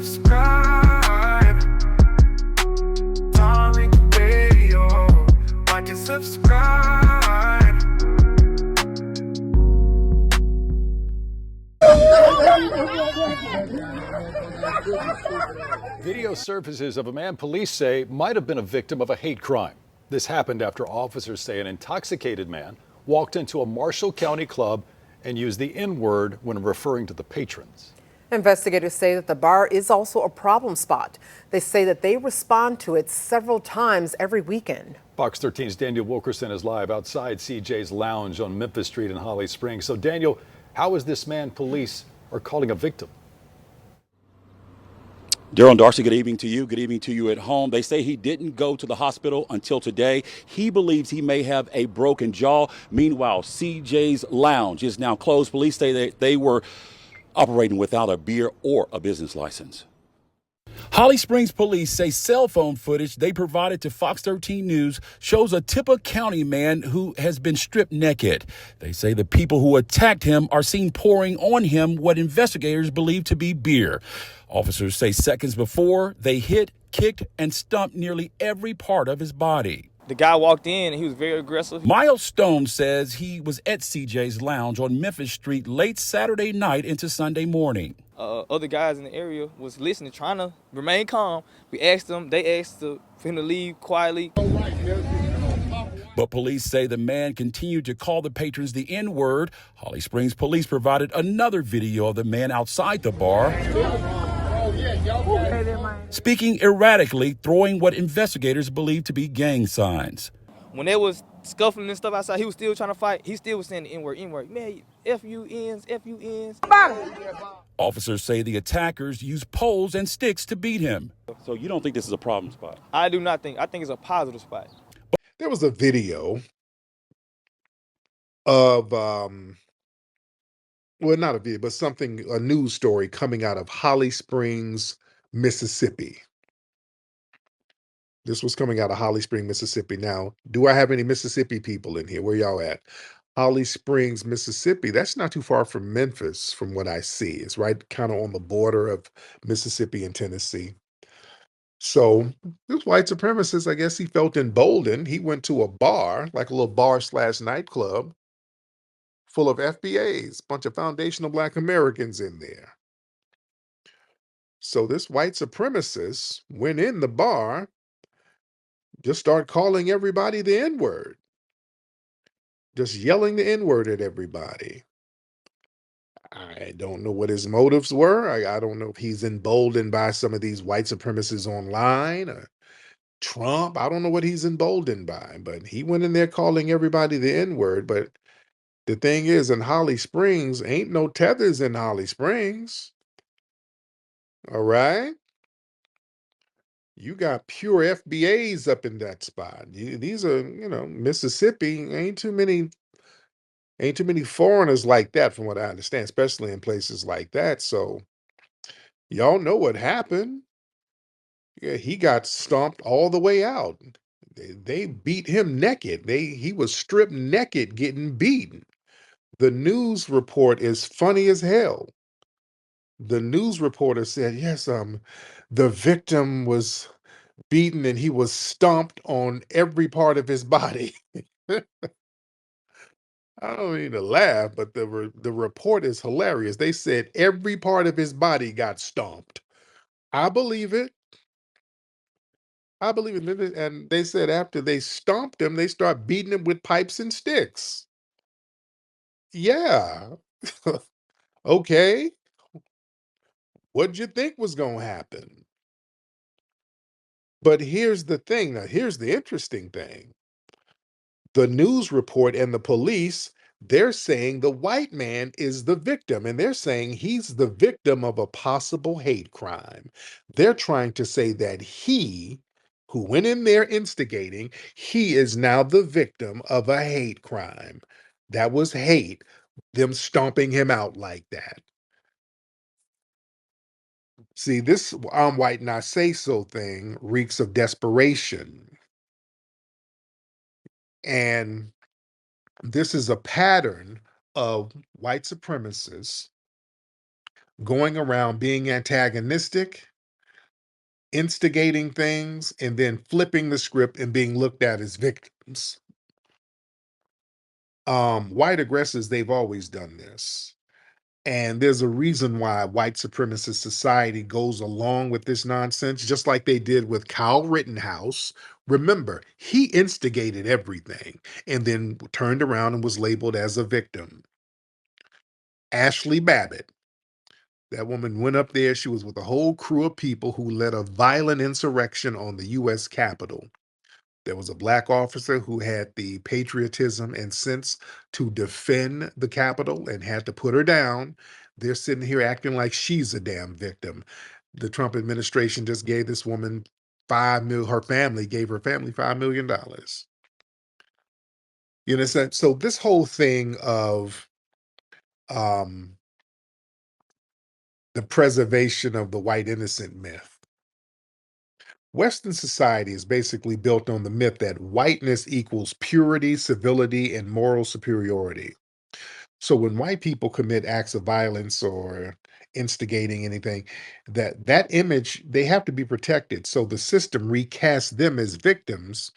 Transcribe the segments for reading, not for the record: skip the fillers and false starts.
subscribe. Tariq Radio. Like and subscribe. Video surfaces of a man police say might have been a victim of a hate crime. This happened after officers say an intoxicated man walked into a Marshall County club and used the N-word when referring to the patrons. Investigators say that the bar is also a problem spot. They say that they respond to it several times every weekend. Fox 13's Daniel Wilkerson is live outside CJ's Lounge on Memphis Street in Holly Springs. So Daniel, how is this man police are calling a victim? Daryl and Darcy, good evening to you. Good evening to you at home. They say he didn't go to the hospital until today. He believes he may have a broken jaw. Meanwhile, CJ's Lounge is now closed. Police say that they were operating without a beer or a business license. Holly Springs police say cell phone footage they provided to Fox 13 News shows a Tippah County man who has been stripped naked. They say the people who attacked him are seen pouring on him what investigators believe to be beer. Officers say seconds before, they hit, kicked, and stumped nearly every part of his body. The guy walked in and he was very aggressive. Miles Stone says he was at CJ's Lounge on Memphis Street late Saturday night into Sunday morning. Other guys in the area was listening, trying to remain calm. We asked them, they asked for him to leave quietly. But police say the man continued to call the patrons the N-word. Holly Springs police provided another video of the man outside the bar, speaking erratically, throwing what investigators believe to be gang signs. When they was scuffling and stuff outside, he was still trying to fight. He still was saying the N-word, N-word. Man, F-U-Ns, F-U-Ns. Officers say the attackers used poles and sticks to beat him. So you don't think this is a problem spot? I do not think. I think it's a positive spot. There was a video of, well, not a video, but something, a news story coming out of Holly Springs, Mississippi. This was coming out of Holly Springs, Mississippi. Now, do I have any Mississippi people in here? Where y'all at? Holly Springs, Mississippi. That's not too far from Memphis, from what I see. It's right kind of on the border of Mississippi and Tennessee. So this white supremacist, I guess he felt emboldened. He went to a bar, like a little bar/nightclub, full of FBAs, bunch of foundational Black Americans in there. So this white supremacist went in the bar, just started calling everybody the N-word, just yelling the N-word at everybody. I don't know what his motives were. I don't know if he's emboldened by some of these white supremacists online or Trump. I don't know what he's emboldened by, but he went in there calling everybody the N-word. But the thing is, in Holly Springs, ain't no tethers in Holly Springs. All right? You got pure FBAs up in that spot. These are, Mississippi, ain't too many foreigners like that, from what I understand, especially in places like that. So y'all know what happened. Yeah, he got stomped all the way out. They beat him naked. He was stripped naked, getting beaten. The news report is funny as hell. The news reporter said, yes, the victim was beaten and he was stomped on every part of his body. I don't mean to laugh, but the report is hilarious. They said every part of his body got stomped. I believe it. I believe it. And they said after they stomped him, they start beating him with pipes and sticks. Yeah. Okay. What'd you think was going to happen? But here's the thing. Now, here's the interesting thing. The news report and the police, they're saying the white man is the victim, and they're saying he's the victim of a possible hate crime. They're trying to say that he, who went in there instigating, he is now the victim of a hate crime. That was hate, them stomping him out like that. See, this I'm white and I say so thing reeks of desperation. And this is a pattern of white supremacists going around being antagonistic, instigating things, and then flipping the script and being looked at as victims. White aggressors, they've always done this. And there's a reason why white supremacist society goes along with this nonsense, just like they did with Kyle Rittenhouse. Remember, he instigated everything and then turned around and was labeled as a victim. Ashley Babbitt, that woman went up there. She was with a whole crew of people who led a violent insurrection on the U.S. Capitol. There was a black officer who had the patriotism and sense to defend the Capitol and had to put her down. They're sitting here acting like she's a damn victim. The Trump administration just gave this woman her family gave her family $5 million. You know, so this whole thing of um, the preservation of the white innocent myth. Western society is basically built on the myth that whiteness equals purity, civility, and moral superiority. So when white people commit acts of violence or instigating anything, that image, they have to be protected. So the system recasts them as victims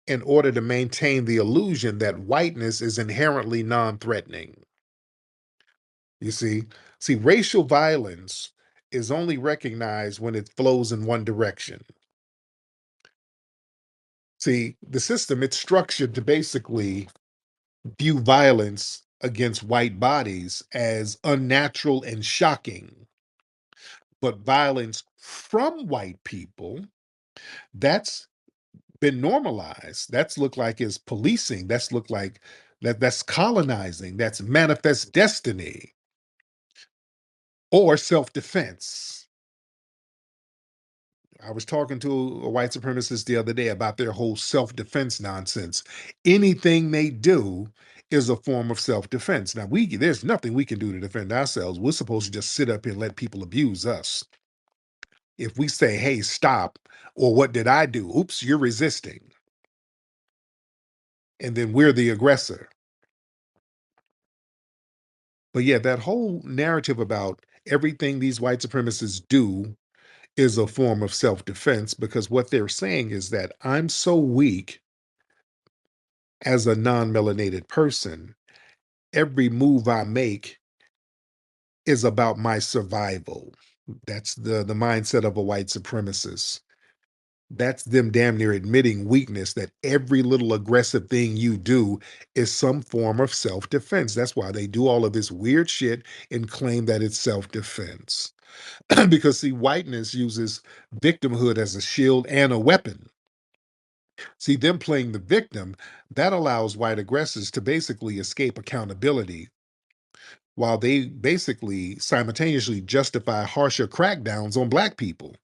in order to maintain the illusion that whiteness is inherently non-threatening. You see, racial violence is only recognized when it flows in one direction. See, the system, it's structured to basically view violence against white bodies as unnatural and shocking. But violence from white people, that's been normalized. That's looked like is policing. That's looked like that's colonizing. That's manifest destiny or self-defense. I was talking to a white supremacist the other day about their whole self-defense nonsense. Anything they do is a form of self-defense. Now, there's nothing we can do to defend ourselves. We're supposed to just sit up here and let people abuse us. If we say, hey, stop, or what did I do? Oops, you're resisting. And then we're the aggressor. But yeah, that whole narrative about everything these white supremacists do is a form of self-defense, because what they're saying is that I'm so weak as a non-melanated person, every move I make is about my survival. That's the mindset of a white supremacist. That's them damn near admitting weakness, that every little aggressive thing you do is some form of self-defense. That's why they do all of this weird shit and claim that it's self-defense. Because see, whiteness uses victimhood as a shield and a weapon. See, them playing the victim, that allows white aggressors to basically escape accountability while they basically simultaneously justify harsher crackdowns on black people.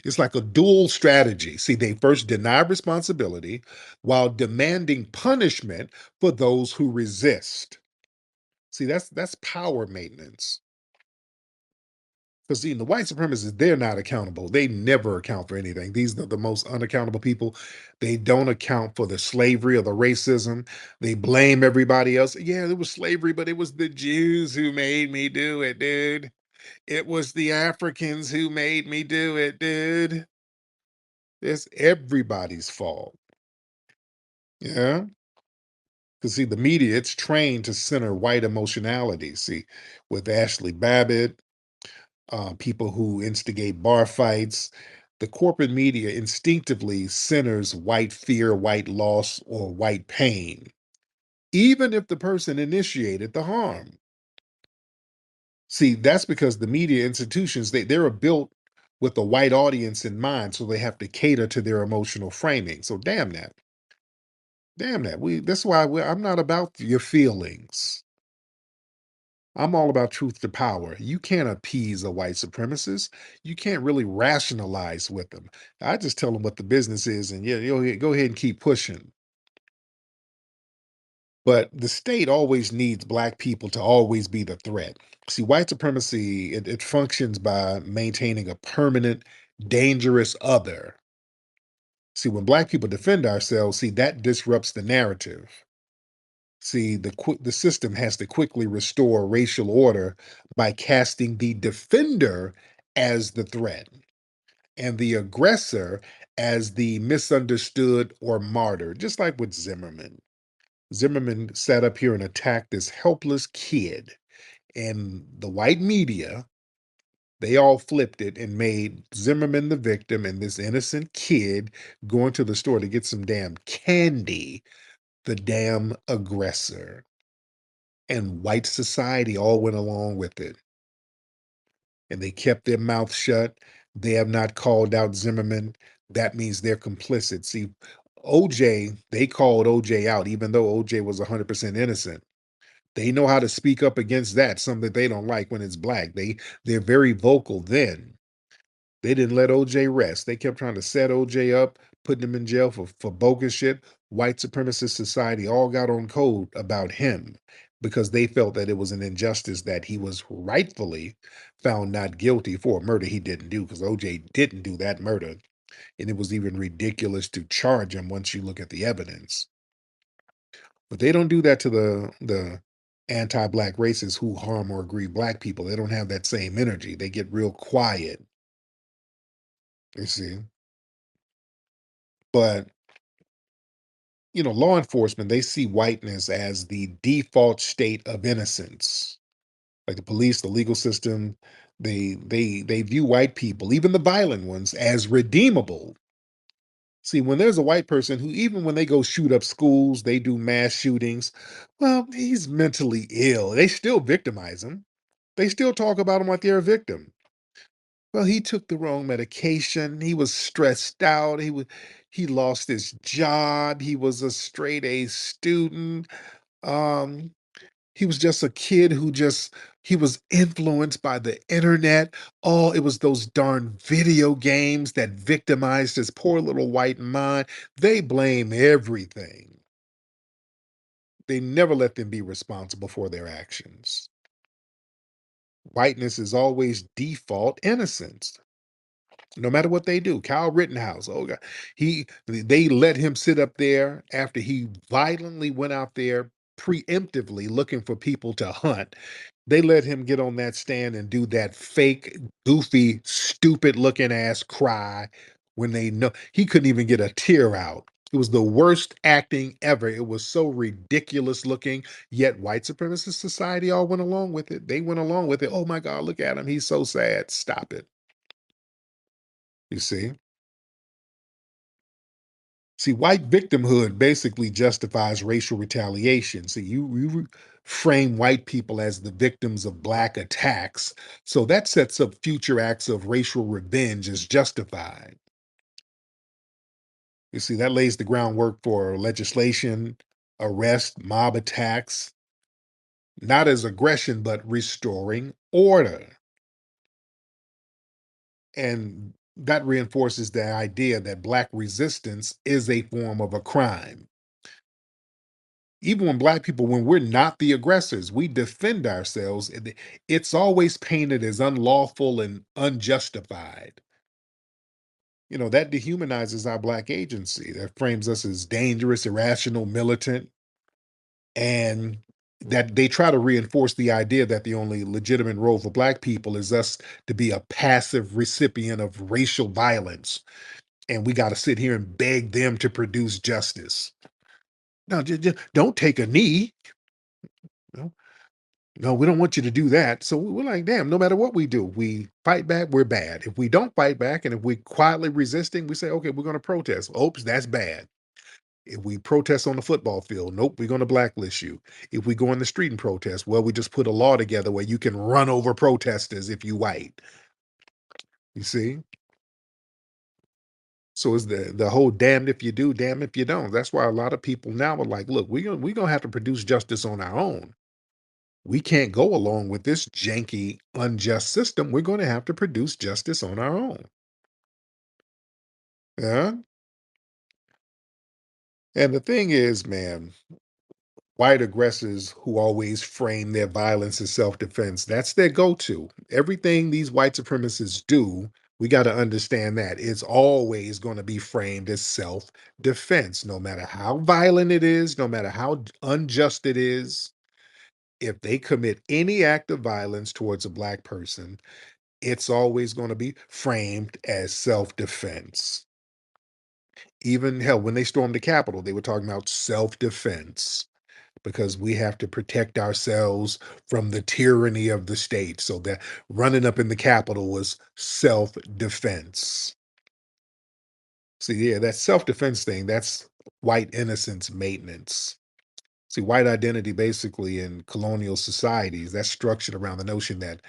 It's like a dual strategy. See, they first deny responsibility while demanding punishment for those who resist. See, that's power maintenance. Because see, the white supremacists, they're not accountable. They never account for anything. These are the most unaccountable people. They don't account for the slavery or the racism. They blame everybody else. Yeah, it was slavery, but it was the Jews who made me do it, dude. It was the Africans who made me do it, dude. It's everybody's fault. Yeah. Because see, the media, it's trained to center white emotionality. See, with Ashley Babbitt, people who instigate bar fights. The corporate media instinctively centers white fear, white loss, or white pain, even if the person initiated the harm. See, that's because the media institutions, they're built with a white audience in mind, so they have to cater to their emotional framing. So damn that. Damn that. That's why I'm not about your feelings. I'm all about truth to power. You can't appease a white supremacist. You can't really rationalize with them. I just tell them what the business is, and yeah, go ahead and keep pushing. But the state always needs black people to always be the threat. See, white supremacy, it functions by maintaining a permanent, dangerous other. See, when black people defend ourselves, see, that disrupts the narrative. See, the system has to quickly restore racial order by casting the defender as the threat and the aggressor as the misunderstood or martyr, just like with Zimmerman. Zimmerman sat up here and attacked this helpless kid, and the white media, they all flipped it and made Zimmerman the victim and this innocent kid going to the store to get some damn candy the damn aggressor. And white society all went along with it. And they kept their mouth shut. They have not called out Zimmerman. That means they're complicit. See, OJ, they called OJ out, even though OJ was 100% innocent. They know how to speak up against that, something that they don't like when it's black. They're very vocal then. They didn't let OJ rest. They kept trying to set OJ up, putting him in jail for bogus shit. White supremacist society all got on code about him because they felt that it was an injustice that he was rightfully found not guilty for a murder he didn't do, because OJ didn't do that murder. And it was even ridiculous to charge him once you look at the evidence. But they don't do that to the anti-black racists who harm or aggrieve black people. They don't have that same energy. They get real quiet, you see. But law enforcement, they see whiteness as the default state of innocence. Like the police, the legal system, they view white people, even the violent ones, as redeemable. See, when there's a white person who, even when they go shoot up schools, they do mass shootings, well, he's mentally ill. They still victimize him. They still talk about him like they're a victim. Well, he took the wrong medication. He was stressed out. He lost his job. He was a straight A student. Um, he was just a kid who he was influenced by the internet. Oh, it was those darn video games that victimized his poor little white mind. They blame everything. They never let them be responsible for their actions. Whiteness is always default innocence, no matter what they do. Kyle Rittenhouse, oh God, they let him sit up there after he violently went out there preemptively looking for people to hunt. They let him get on that stand and do that fake, goofy, stupid looking ass cry when they know he couldn't even get a tear out. It was the worst acting ever. It was so ridiculous looking, yet white supremacist society all went along with it. They went along with it. Oh my God, look at him. He's so sad. Stop it. You see? See, white victimhood basically justifies racial retaliation. See, you frame white people as the victims of black attacks. So that sets up future acts of racial revenge as justified. You see, that lays the groundwork for legislation, arrest, mob attacks, not as aggression, but restoring order. And that reinforces the idea that black resistance is a form of a crime. Even when black people, when we're not the aggressors, we defend ourselves. It's always painted as unlawful and unjustified. That dehumanizes our black agency. That frames us as dangerous, irrational, militant, and that they try to reinforce the idea that the only legitimate role for black people is us to be a passive recipient of racial violence. And we got to sit here and beg them to produce justice. No, just don't take a knee. No, no, we don't want you to do that. So we're like, damn, no matter what we do, we fight back, we're bad. If we don't fight back and if we're quietly resisting, we say, okay, we're going to protest. Oops, that's bad. If we protest on the football field, nope, we're going to blacklist you. If we go in the street and protest, well, we just put a law together where you can run over protesters if you white. You see? So it's the whole damned if you do, damned if you don't. That's why a lot of people now are like, look, we're gonna have to produce justice on our own. We can't go along with this janky, unjust system. We're going to have to produce justice on our own. Yeah. And the thing is, man, white aggressors who always frame their violence as self defense, that's their go to. Everything these white supremacists do, We got to understand that it's always going to be framed as self-defense, no matter how violent it is, no matter how unjust it is. If they commit any act of violence towards a black person, it's always going to be framed as self-defense. Even hell, when they stormed the Capitol, they were talking about self-defense because we have to protect ourselves from the tyranny of the state. So that running up in the Capitol was self-defense. See, yeah, that self-defense thing, that's white innocence maintenance. See, white identity basically in colonial societies, that's structured around the notion that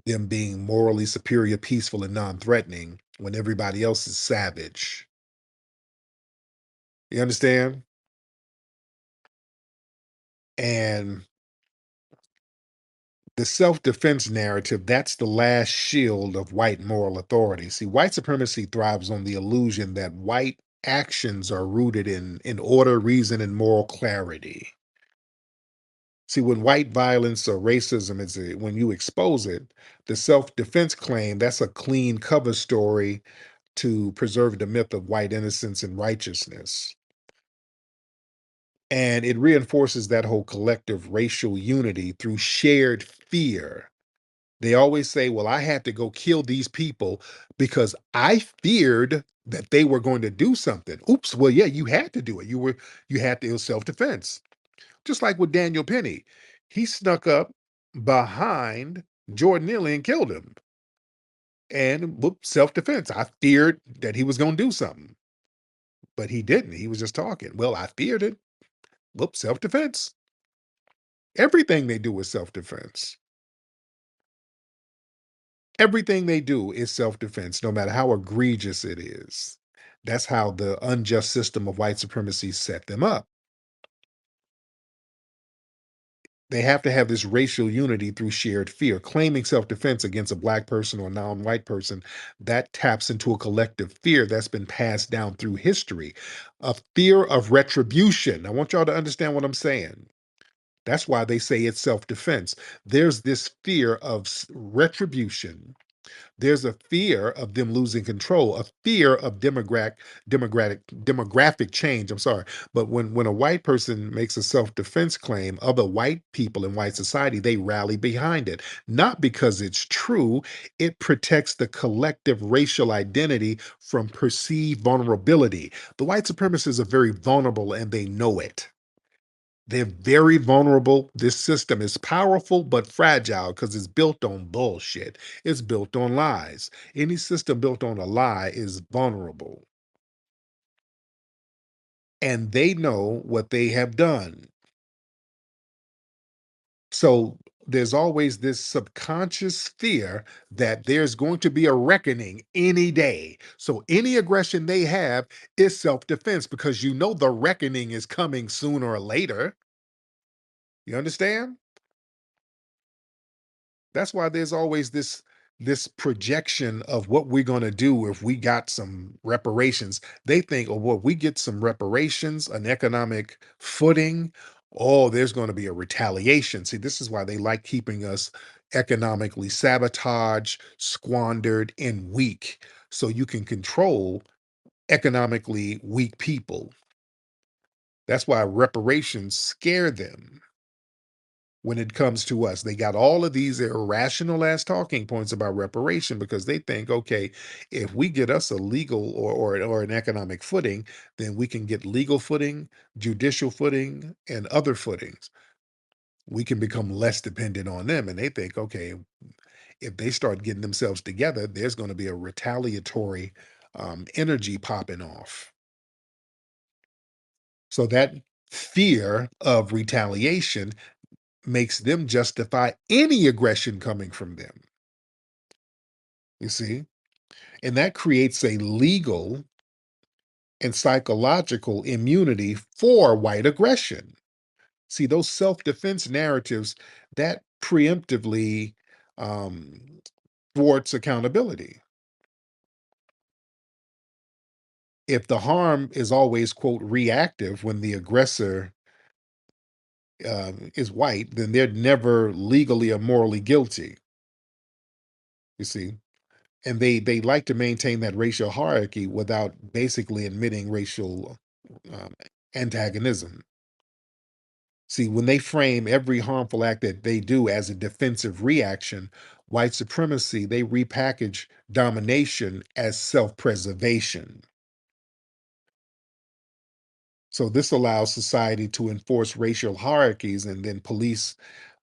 them being morally superior, peaceful, and non-threatening when everybody else is savage. You understand? And the self-defense narrative, that's the last shield of white moral authority. See, white supremacy thrives on the illusion that white actions are rooted in order, reason, and moral clarity. See, when white violence or racism when you expose it, the self-defense claim, that's a clean cover story to preserve the myth of white innocence and righteousness. And it reinforces that whole collective racial unity through shared fear. They always say, well, I had to go kill these people because I feared that they were going to do something. Oops, well, yeah, you had to do it. You had to, it was self-defense. Just like with Daniel Penny. He snuck up behind Jordan Neely and killed him. And whoop, self-defense. I feared that he was going to do something. But he didn't. He was just talking. Well, I feared it. Whoop, self-defense. Everything they do is self-defense. Everything they do is self-defense, no matter how egregious it is. That's how the unjust system of white supremacy set them up. They have to have this racial unity through shared fear. Claiming self-defense against a black person or a non-white person, that taps into a collective fear that's been passed down through history. A fear of retribution. I want y'all to understand what I'm saying. That's why they say it's self-defense. There's this fear of retribution. There's a fear of them losing control, a fear of demographic change. I'm sorry. But when a white person makes a self-defense claim, other white people in white society, they rally behind it. Not because it's true, it protects the collective racial identity from perceived vulnerability. The white supremacists are very vulnerable and they know it. They're very vulnerable. This system is powerful but fragile because it's built on bullshit. It's built on lies. Any system built on a lie is vulnerable. And they know what they have done. So there's always this subconscious fear that there's going to be a reckoning any day. So any aggression they have is self-defense because you know the reckoning is coming sooner or later. You understand? That's why there's always this projection of what we're going to do if we got some reparations. They think, oh, well, we get some reparations, an economic footing. Oh, there's going to be a retaliation. See, this is why they like keeping us economically sabotaged, squandered, and weak, so you can control economically weak people. That's why reparations scare them. When it comes to us, they got all of these irrational ass talking points about reparation because they think, okay, if we get us a legal or an economic footing, then we can get legal footing, judicial footing, and other footings. We can become less dependent on them. And they think, okay, if they start getting themselves together, there's going to be a retaliatory energy popping off. So that fear of retaliation makes them justify any aggression coming from them. You see? And that creates a legal and psychological immunity for white aggression. See, those self defense narratives that preemptively um, thwarts accountability. If the harm is always, quote, reactive when the aggressor is white, then they're never legally or morally guilty. You see? And they like to maintain that racial hierarchy without basically admitting racial um, antagonism. See, when they frame every harmful act that they do as a defensive reaction, white supremacy, they repackage domination as self-preservation. So this allows society to enforce racial hierarchies and then police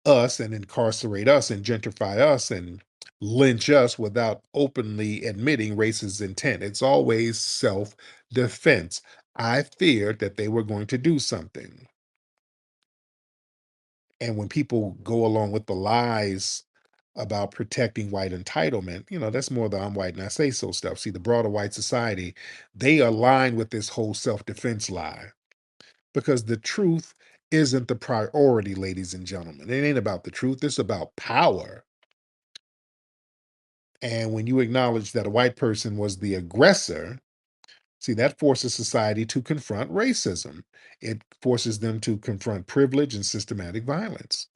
us and incarcerate us and gentrify us and lynch us without openly admitting racist intent. It's always self-defense. I feared that they were going to do something. And when people go along with the lies about protecting white entitlement, that's more the I'm white and I say so stuff. See, the broader white society, they align with this whole self-defense lie because the truth isn't the priority, ladies and gentlemen. It ain't about the truth, it's about power. And when you acknowledge that a white person was the aggressor, see, that forces society to confront racism. It forces them to confront privilege and systematic violence.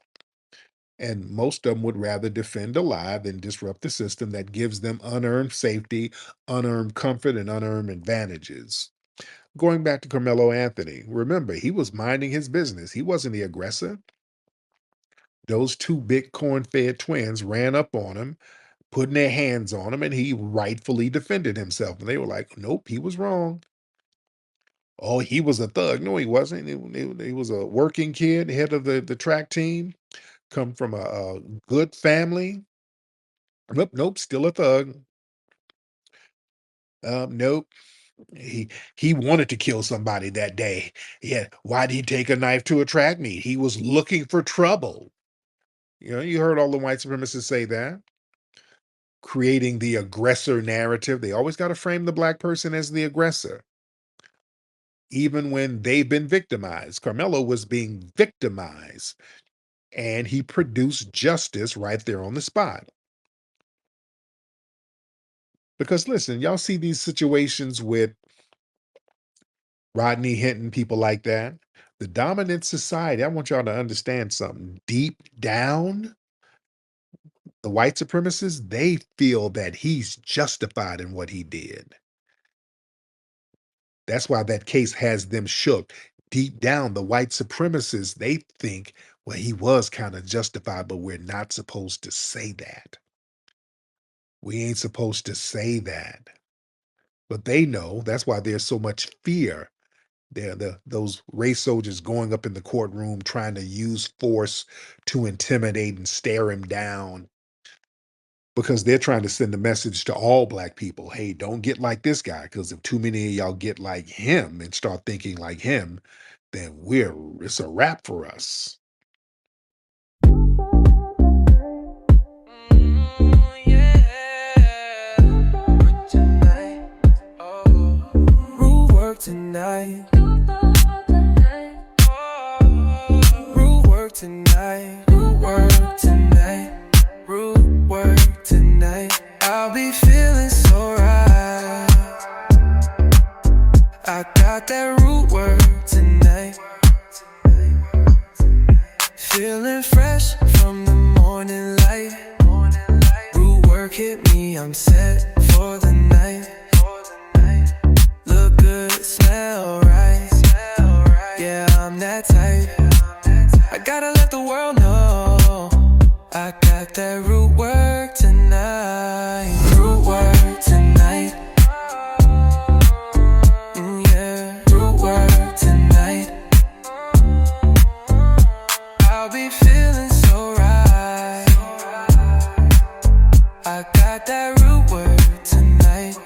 And most of them would rather defend a lie than disrupt the system that gives them unearned safety, unearned comfort, and unearned advantages. Going back to Carmelo Anthony, remember, he was minding his business. He wasn't the aggressor. Those two big corn-fed twins ran up on him, putting their hands on him, and he rightfully defended himself. And they were like, nope, he was wrong. Oh, he was a thug. No, he wasn't. He was a working kid, head of the track team, come from a good family. Nope, still a thug. Nope. He wanted to kill somebody that day. Yeah, why did he take a knife to a track meet? He was looking for trouble. You heard all the white supremacists say that. Creating the aggressor narrative. They always got to frame the black person as the aggressor. Even when they've been victimized. Carmelo was being victimized. And he produced justice right there on the spot. Because listen, y'all see these situations with Rodney Hinton, people like that. The dominant society, I want y'all to understand something. Deep down, the white supremacists, they feel that he's justified in what he did. That's why that case has them shook. Deep down, the white supremacists, they think, well, he was kind of justified, but we're not supposed to say that. We ain't supposed to say that. But they know that's why there's so much fear. Those race soldiers going up in the courtroom trying to use force to intimidate and stare him down because they're trying to send a message to all black people. Hey, don't get like this guy, because if too many of y'all get like him and start thinking like him, then it's a wrap for us. Tonight, root work tonight, root work tonight, root work tonight. I'll be feeling so right. I got that root work tonight. Feeling fresh from the morning light. Root work hit me, I'm set for the night. Look good, smell right. Yeah, I'm that type. I gotta let the world know I got that root work tonight. Root work tonight. Yeah, root work tonight. I'll be feeling so right. I got that root work tonight.